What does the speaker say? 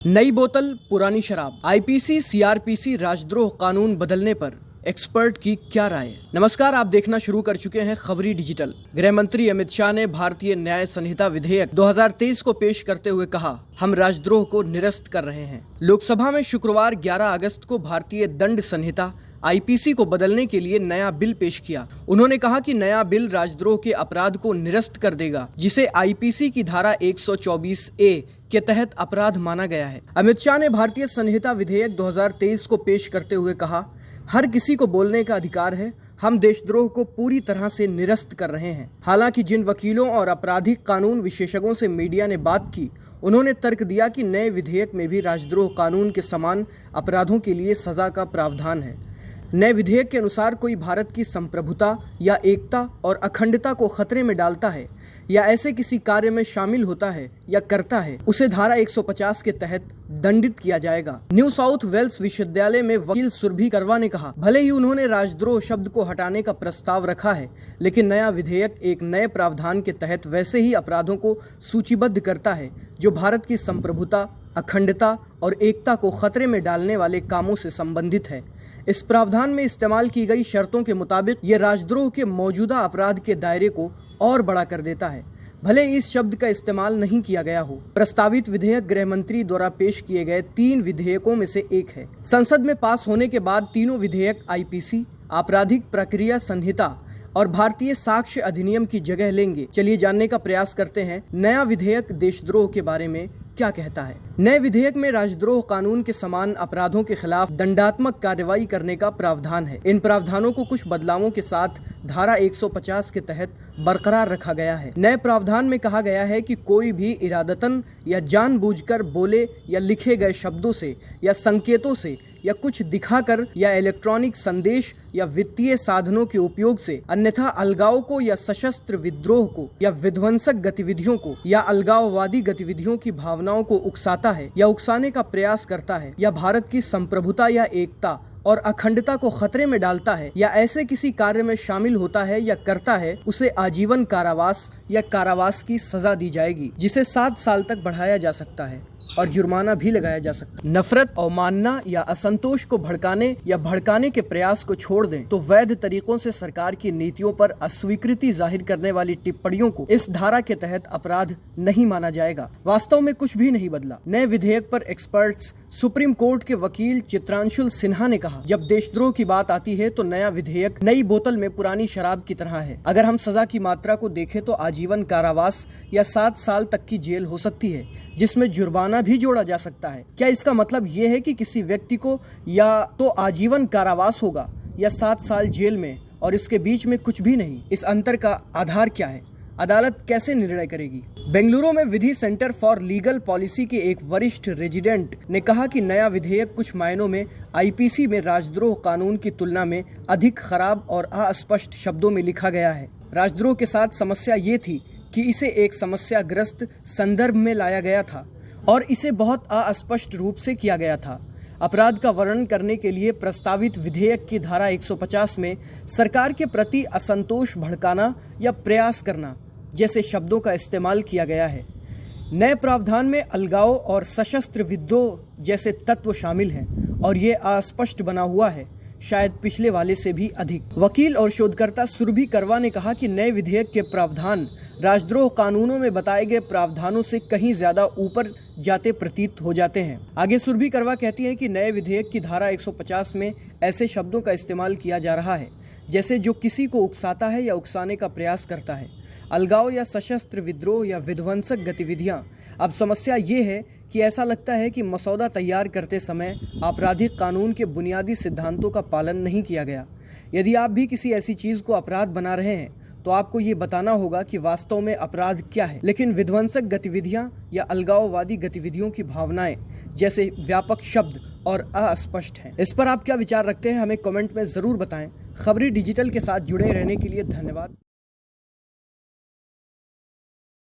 नई बोतल पुरानी शराब, आईपीसी सीआरपीसी राजद्रोह कानून बदलने पर एक्सपर्ट की क्या राय है। नमस्कार, आप देखना शुरू कर चुके हैं खबरी डिजिटल। गृह मंत्री अमित शाह ने भारतीय न्याय संहिता विधेयक 2023 को पेश करते हुए कहा, हम राजद्रोह को निरस्त कर रहे हैं। लोकसभा में शुक्रवार 11 अगस्त को भारतीय दंड संहिता आईपीसी को बदलने के लिए नया बिल पेश किया। उन्होंने कहा कि नया बिल राजद्रोह के अपराध को निरस्त कर देगा, जिसे आईपीसी की धारा 124A के तहत अपराध माना गया है। अमित शाह ने भारतीय संहिता विधेयक 2023 को पेश करते हुए कहा, हर किसी को बोलने का अधिकार है। हम देशद्रोह को पूरी तरह से निरस्त कर रहे हैं। हालांकि जिन वकीलों और आपराधिक कानून विशेषज्ञों से मीडिया ने बात की, उन्होंने तर्क दिया कि नए विधेयक में भी राजद्रोह कानून के समान अपराधों के लिए सजा का प्रावधान है। नए विधेयक के अनुसार कोई भारत की संप्रभुता या एकता और अखंडता को खतरे में डालता है या ऐसे किसी कार्य में शामिल होता है या करता है, उसे धारा 150 के तहत दंडित किया जाएगा। न्यू साउथ वेल्स विश्वविद्यालय में वकील सुरभि करवा ने कहा, भले ही उन्होंने राजद्रोह शब्द को हटाने का प्रस्ताव रखा है, लेकिन नया विधेयक एक नए प्रावधान के तहत वैसे ही अपराधों को सूचीबद्ध करता है जो भारत की संप्रभुता, अखंडता और एकता को खतरे में डालने वाले कामों से संबंधित है। इस प्रावधान में इस्तेमाल की गई शर्तों के मुताबिक ये राजद्रोह के मौजूदा अपराध के दायरे को और बड़ा कर देता है, भले इस शब्द का इस्तेमाल नहीं किया गया हो। प्रस्तावित विधेयक गृह मंत्री द्वारा पेश किए गए 3 विधेयकों में से एक है। संसद में पास होने के बाद तीनों विधेयक आईपीसी, आपराधिक प्रक्रिया संहिता और भारतीय साक्ष्य अधिनियम की जगह लेंगे। चलिए जानने का प्रयास करते हैं नया विधेयक देशद्रोह के बारे में क्या कहता है। नए विधेयक में राजद्रोह कानून के समान अपराधों के खिलाफ दंडात्मक कार्रवाई करने का प्रावधान है। इन प्रावधानों को कुछ बदलावों के साथ धारा 150 के तहत बरकरार रखा गया है। नए प्रावधान में कहा गया है कि कोई भी इरादतन या जानबूझकर बोले या लिखे गए शब्दों से या संकेतों से या कुछ दिखाकर या इलेक्ट्रॉनिक संदेश या वित्तीय साधनों के उपयोग से अन्यथा अलगाव को या सशस्त्र विद्रोह को या विध्वंसक गतिविधियों को या अलगाववादी गतिविधियों की भावनाओं को उकसाता है या उकसाने का प्रयास करता है या भारत की संप्रभुता या एकता और अखंडता को खतरे में डालता है या ऐसे किसी कार्य में शामिल होता है या करता है, उसे आजीवन कारावास या कारावास की सजा दी जाएगी, जिसे 7 साल तक बढ़ाया जा सकता है और जुर्माना भी लगाया जा सकता है। नफरत, अवमानना या असंतोष को भड़काने या भड़काने के प्रयास को छोड़ दें तो वैध तरीकों से सरकार की नीतियों पर अस्वीकृति जाहिर करने वाली टिप्पणियों को इस धारा के तहत अपराध नहीं माना जाएगा। वास्तव में कुछ भी नहीं बदला। नए विधेयक पर एक्सपर्ट्स सुप्रीम कोर्ट के वकील चित्रांशुल सिन्हा ने कहा, जब देशद्रोह की बात आती है तो नया विधेयक नई बोतल में पुरानी शराब की तरह है। अगर हम सजा की मात्रा को देखें तो आजीवन कारावास या 7 साल तक की जेल हो सकती है, जिसमें जुर्माना भी जोड़ा जा सकता है। क्या इसका मतलब ये है कि किसी व्यक्ति को या तो आजीवन कारावास होगा या 7 साल जेल में और इसके बीच में कुछ भी नहीं? इस अंतर का आधार क्या है? अदालत कैसे निर्णय करेगी? बेंगलुरु में विधि सेंटर फॉर लीगल पॉलिसी के एक वरिष्ठ रेजिडेंट ने कहा कि नया विधेयक कुछ मायनों में आईपीसी में राजद्रोह कानून की तुलना में अधिक खराब और अस्पष्ट शब्दों में लिखा गया है। राजद्रोह के साथ समस्या ये थी कि इसे एक समस्याग्रस्त संदर्भ में लाया गया था और इसे बहुत अस्पष्ट रूप से किया गया था। अपराध का वर्णन करने के लिए प्रस्तावित विधेयक की धारा 150 में सरकार के प्रति असंतोष भड़काना या प्रयास करना जैसे शब्दों का इस्तेमाल किया गया है। नए प्रावधान में अलगाव और सशस्त्र विद्रोह जैसे तत्व शामिल हैं और ये अस्पष्ट बना हुआ है, शायद पिछले वाले से भी अधिक। वकील और शोधकर्ता सुरभि करवा ने कहा कि नए विधेयक के प्रावधान राजद्रोह कानूनों में बताए गए प्रावधानों से कहीं ज्यादा ऊपर जाते प्रतीत हो जाते हैं। आगे सुरभि करवा कहती है कि नए विधेयक की धारा 150 में ऐसे शब्दों का इस्तेमाल किया जा रहा है जैसे जो किसी को उकसाता है या उकसाने का प्रयास करता है, अलगाव या सशस्त्र विद्रोह या विध्वंसक गतिविधियां। अब समस्या ये है कि ऐसा लगता है कि मसौदा तैयार करते समय आपराधिक कानून के बुनियादी सिद्धांतों का पालन नहीं किया गया। यदि आप भी किसी ऐसी चीज़ को अपराध बना रहे हैं तो आपको ये बताना होगा कि वास्तव में अपराध क्या है। लेकिन विध्वंसक गतिविधियां या अलगाववादी गतिविधियों की भावनाएं जैसे व्यापक शब्द और अस्पष्ट हैं। इस पर आप क्या विचार रखते हैं, हमें कमेंट में ज़रूर बताएं। खबरी डिजिटल के साथ जुड़े रहने के लिए धन्यवाद।